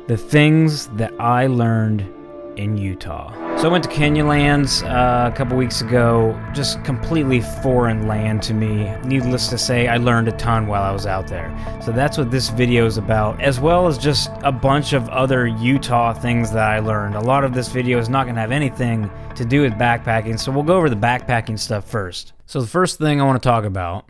The things that I learned in Utah. So I went to Canyonlands a couple weeks ago, just completely foreign land to me. Needless to say, I learned a ton while I was out there. So that's what this video is about, as well as just a bunch of other Utah things that I learned. A lot of this video is not going to have anything to do with backpacking, so we'll go over the backpacking stuff first. So the first thing I want to talk about,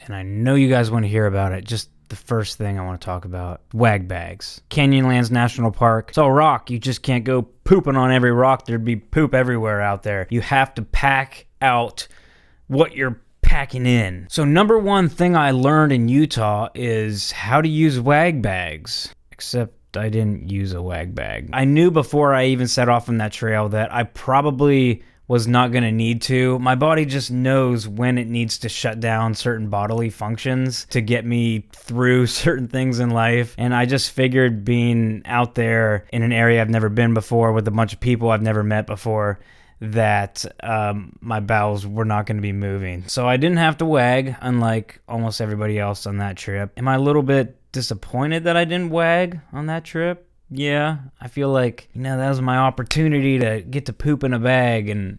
and I know you guys want to hear about it, just the first thing I want to talk about, Wag Bags. Canyonlands National Park. It's all rock. You just can't go pooping on every rock. There'd be poop everywhere out there. You have to pack out what you're packing in. So number one thing I learned in Utah is how to use Wag Bags. Except I didn't use a Wag Bag. I knew before I even set off on that trail that I probably was not going to need to. My body just knows when it needs to shut down certain bodily functions to get me through certain things in life. And I just figured being out there in an area I've never been before with a bunch of people I've never met before that my bowels were not going to be moving. So I didn't have to wag, unlike almost everybody else on that trip. Am I a little bit disappointed that I didn't wag on that trip? Yeah, I feel like, that was my opportunity to get to poop in a bag, and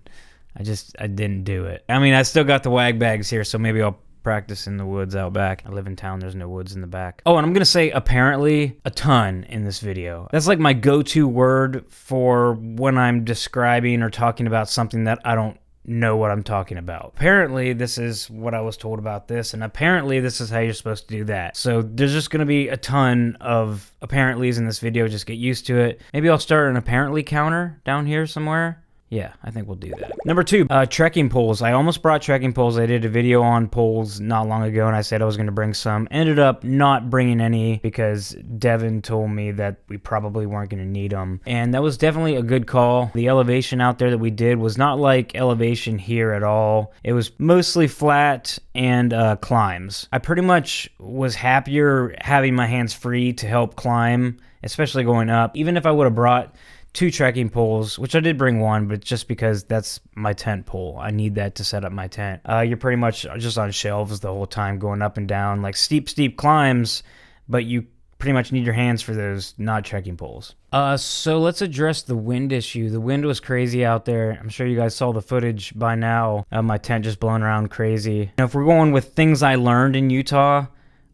I didn't do it. I mean, I still got the Wag Bags here, so maybe I'll practice in the woods out back. I live in town, there's no woods in the back. Oh, and I'm gonna say apparently a ton in this video. That's like my go-to word for when I'm describing or talking about something that I don't know what I'm talking about. Apparently this is what I was told about this, and apparently this is how you're supposed to do that. So there's just gonna be a ton of apparentlys in this video. Just get used to it. Maybe I'll start an apparently counter down here somewhere. Yeah, I think we'll do that. Number two, trekking poles. I almost brought trekking poles. I did a video on poles not long ago, and I said I was going to bring some. Ended up not bringing any because Devin told me that we probably weren't going to need them. And that was definitely a good call. The elevation out there that we did was not like elevation here at all. It was mostly flat and climbs. I pretty much was happier having my hands free to help climb, especially going up. Even if I would have brought 2 trekking poles, which I did bring one, but just because that's my tent pole. I need that to set up my tent. You're pretty much just on shelves the whole time, going up and down, like steep climbs, but you pretty much need your hands for those, not trekking poles. So let's address the wind issue. The wind was crazy out there. I'm sure you guys saw the footage by now of my tent just blowing around crazy. Now, if we're going with things I learned in Utah,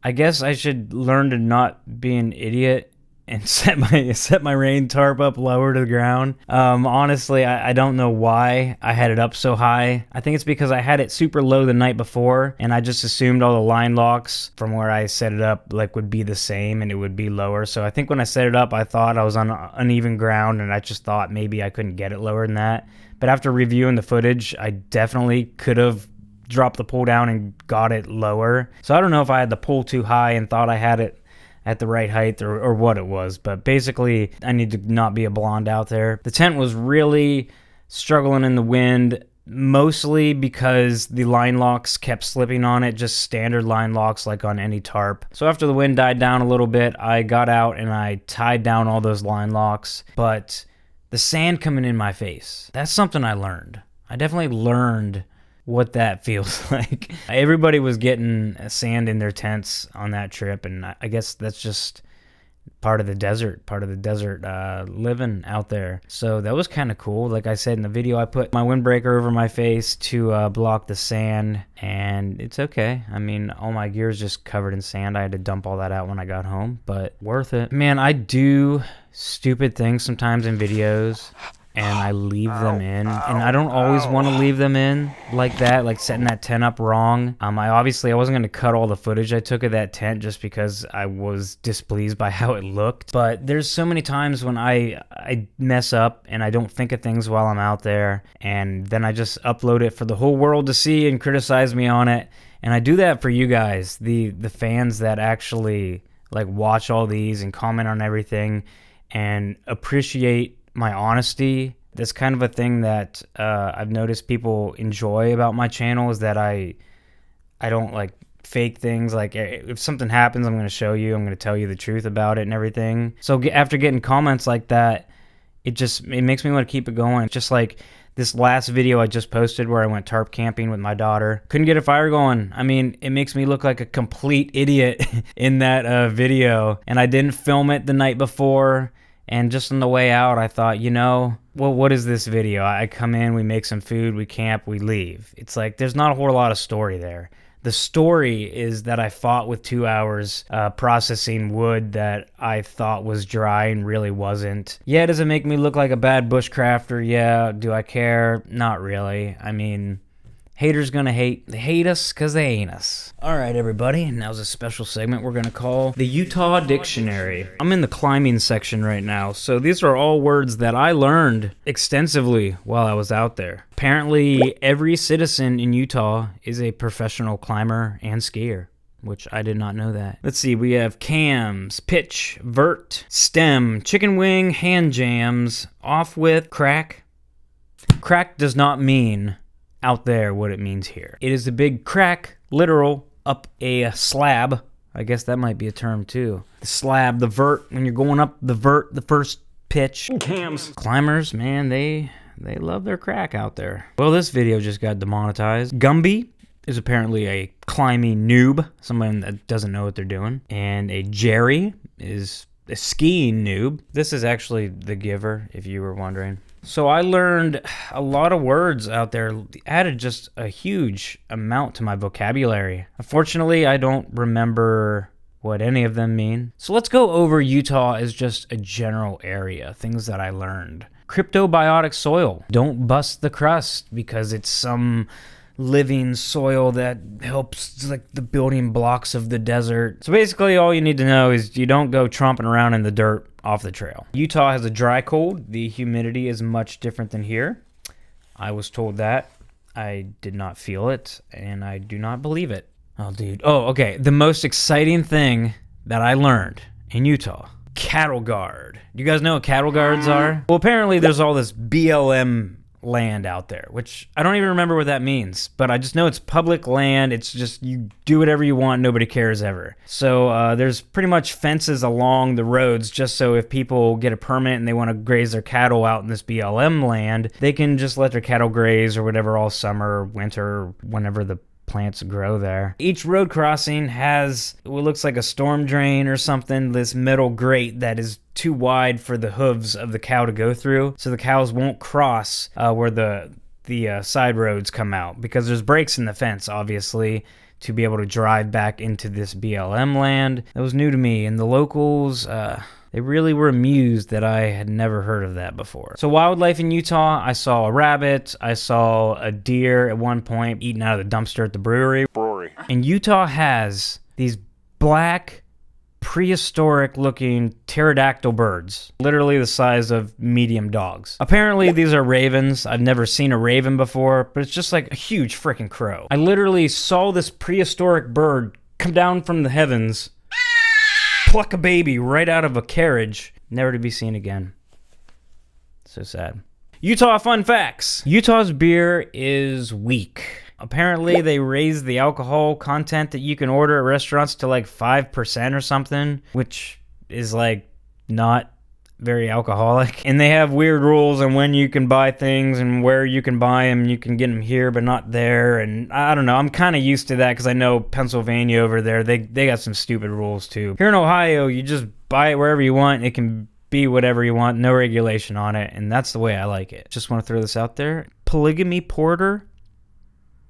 I guess I should learn to not be an idiot and set my rain tarp up lower to the ground. Honestly, I don't know why I had it up so high. I think it's because I had it super low the night before, and I just assumed all the line locks from where I set it up would be the same and it would be lower. So I think when I set it up, I thought I was on uneven ground, and I just thought maybe I couldn't get it lower than that. But after reviewing the footage, I definitely could have dropped the pole down and got it lower. So I don't know if I had the pole too high and thought I had it at the right height or what it was, but basically I need to not be a blonde out there. The tent was really struggling in the wind, mostly because the line locks kept slipping on it, just standard line locks like on any tarp. So after the wind died down a little bit, I got out and I tied down all those line locks, but the sand coming in my face, that's something I learned. I definitely learned what that feels like. Everybody was getting sand in their tents on that trip, and I guess that's just part of the desert living out there. So that was kind of cool. Like I said in the video, I put my windbreaker over my face to block the sand, and it's okay. I mean, all my gear is just covered in sand. I had to dump all that out when I got home, but worth it. Man, I do stupid things sometimes in videos, and I leave them in, and I don't always want to leave them in like that, like setting that tent up wrong. I wasn't going to cut all the footage I took of that tent just because I was displeased by how it looked. But there's so many times when I mess up and I don't think of things while I'm out there, and then I just upload it for the whole world to see and criticize me on it. And I do that for you guys, the fans that actually watch all these and comment on everything and appreciate my honesty. That's kind of a thing that I've noticed people enjoy about my channel, is that I don't fake things. Like, if something happens, I'm going to show you, I'm going to tell you the truth about it and everything. So after getting comments like that, it makes me want to keep it going. Just like this last video I just posted where I went tarp camping with my daughter. Couldn't get a fire going. I mean, it makes me look like a complete idiot in that video. And I didn't film it the night before. And just on the way out, I thought, you know, well, what is this video? I come in, we make some food, we camp, we leave. It's like, there's not a whole lot of story there. The story is that I fought with 2 hours processing wood that I thought was dry and really wasn't. Yeah, does it make me look like a bad bushcrafter? Yeah. Do I care? Not really. I mean, haters gonna hate. They hate us because they ain't us. All right, everybody. Now's a special segment we're gonna call the Utah Dictionary. I'm in the climbing section right now, so these are all words that I learned extensively while I was out there. Apparently, every citizen in Utah is a professional climber and skier, which I did not know that. Let's see, we have cams, pitch, vert, stem, chicken wing, hand jams, off with, crack. Crack does not mean out there what it means here. It is a big crack, literal, up a slab. I guess that might be a term too. The slab, the vert, when you're going up the vert, the first pitch. Cams. Climbers, man, they love their crack out there. Well, this video just got demonetized. Gumby is apparently a climbing noob, someone that doesn't know what they're doing. And a Jerry is a skiing noob. This is actually the giver, if you were wondering. So I learned a lot of words out there, added just a huge amount to my vocabulary. Unfortunately, I don't remember what any of them mean. So let's go over Utah as just a general area, things that I learned. Cryptobiotic soil. Don't bust the crust because it's some living soil that helps like the building blocks of the desert. So basically all you need to know is you don't go tromping around in the dirt off the trail. Utah has a dry cold. The humidity is much different than here. I was told that. I did not feel it, and I do not believe it. Oh, dude. Oh, okay. The most exciting thing that I learned in Utah. Cattle guard. You guys know what cattle guards are? Well, apparently there's all this BLM land out there, which I don't even remember what that means, but I just know it's public land. It's just you do whatever you want, nobody cares ever. So there's pretty much fences along the roads just so if people get a permit and they want to graze their cattle out in this BLM land, they can just let their cattle graze or whatever all summer, winter, whenever the plants grow there. Each road crossing has what looks like a storm drain or something, this metal grate that is too wide for the hooves of the cow to go through, so the cows won't cross where the side roads come out, because there's breaks in the fence, obviously, to be able to drive back into this BLM land. That was new to me, and the locals, they really were amused that I had never heard of that before. So wildlife in Utah, I saw a rabbit, I saw a deer at one point eating out of the dumpster at the brewery. And Utah has these black, prehistoric looking pterodactyl birds, literally the size of medium dogs. Apparently these are ravens. I've never seen a raven before, but it's just like a huge freaking crow. I literally saw this prehistoric bird come down from the heavens, pluck a baby right out of a carriage, never to be seen again. So sad. Utah fun facts. Utah's beer is weak. Apparently they raised the alcohol content that you can order at restaurants to like 5% or something, which is like not very alcoholic. And they have weird rules on when you can buy things and where you can buy them. You can get them here but not there, and I don't know, I'm kind of used to that because I know Pennsylvania over there, they got some stupid rules too. Here in Ohio, you just buy it wherever you want. It can be whatever you want, no regulation on it, and that's the way I like it. Just want to throw this out there. Polygamy porter,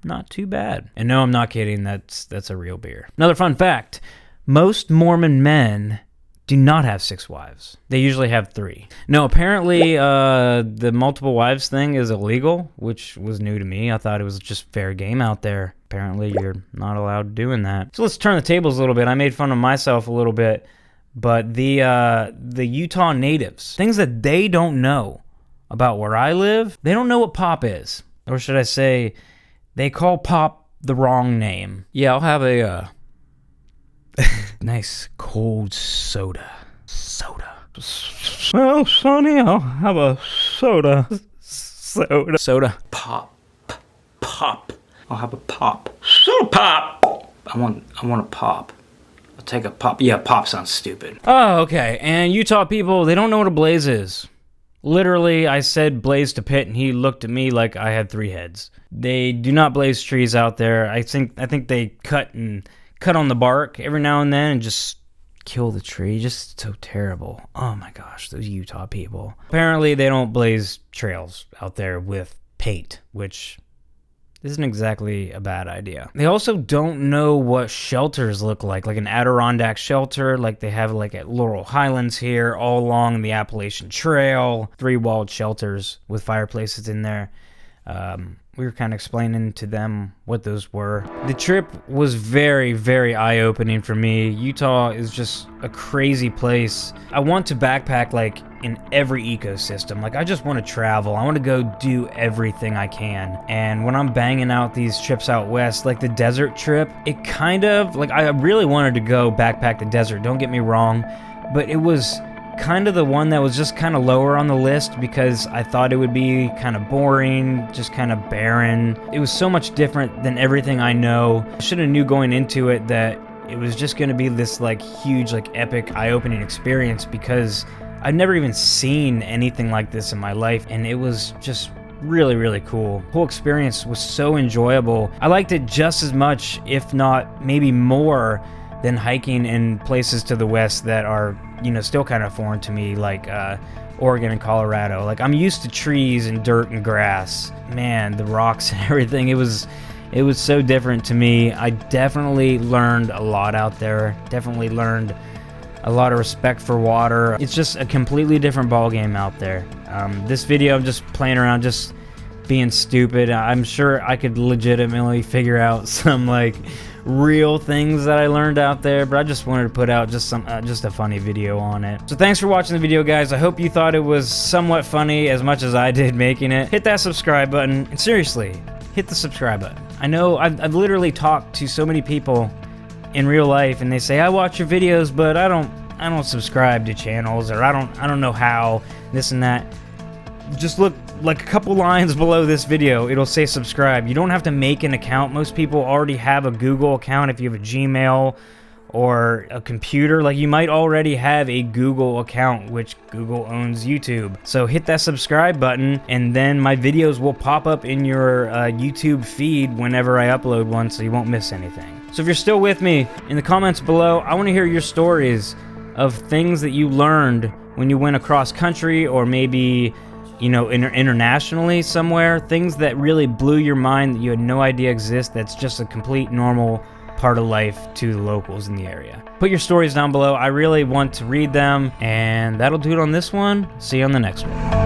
not too bad. And no, I'm not kidding, that's a real beer. Another fun fact, most Mormon men do not have 6 wives. They usually have 3. No, apparently the multiple wives thing is illegal, which was new to me. I thought it was just fair game out there. Apparently you're not allowed doing that. So let's turn the tables a little bit. I made fun of myself a little bit, but the Utah natives, things that they don't know about where I live, they don't know what pop is. Or should I say, they call pop the wrong name. Yeah, I'll have a nice cold soda. Well, Sonny, I'll have a soda. Soda. Pop. I'll have a pop. Soda pop. I want a pop. I'll take a pop. Yeah, pop sounds stupid. Oh, okay. And Utah people, they don't know what a blaze is. Literally, I said blaze to Pitt, and he looked at me like I had 3 heads. They do not blaze trees out there. I think they cut on the bark every now and then and just kill the tree. Just so terrible. Oh my gosh, those Utah people. Apparently they don't blaze trails out there with paint, which isn't exactly a bad idea. They also don't know what shelters look like an Adirondack shelter, like they have like at Laurel Highlands here, all along the Appalachian Trail, 3-walled shelters with fireplaces in there. We were kind of explaining to them what those were. The trip was very, very eye-opening for me. Utah is just a crazy place. I want to backpack like in every ecosystem. Like I just want to travel. I want to go do everything I can. And when I'm banging out these trips out west, like the desert trip, it kind of, like I really wanted to go backpack the desert, don't get me wrong, but it was kind of the one that was just kind of lower on the list because I thought it would be kind of boring, just kind of barren. It was so much different than everything I know. I should have knew going into it that it was just going to be this like huge, like epic, eye-opening experience because I've never even seen anything like this in my life, and it was just really, really cool. The whole experience was so enjoyable. I liked it just as much, if not maybe more, than hiking in places to the west that are, you know, still kind of foreign to me, like Oregon and Colorado. Like I'm used to trees and dirt and grass. Man, the rocks and everything, it was so different to me. I definitely learned a lot out there. Definitely learned a lot of respect for water. It's just a completely different ballgame out there. This video, I'm just playing around, just being stupid. I'm sure I could legitimately figure out some like real things that I learned out there, but I just wanted to put out just a funny video on it. So thanks for watching the video, guys. I hope you thought it was somewhat funny as much as I did making it. Hit that subscribe button, and seriously, hit the subscribe button. I know I've literally talked to so many people in real life, and they say I watch your videos, but I don't subscribe to channels, or I don't know how, this and that. Just look like a couple lines below this video, it'll say subscribe. You don't have to make an account. Most people already have a Google account if you have a Gmail or a computer. Like you might already have a Google account, which Google owns YouTube. So hit that subscribe button, and then my videos will pop up in your YouTube feed whenever I upload one, so you won't miss anything. So if you're still with me, in the comments below, I want to hear your stories of things that you learned when you went across country, or maybe, you know, internationally somewhere, things that really blew your mind that you had no idea exist, that's just a complete normal part of life to the locals in the area. Put your stories down below. I really want to read them, and that'll do it on this one. See you on the next one.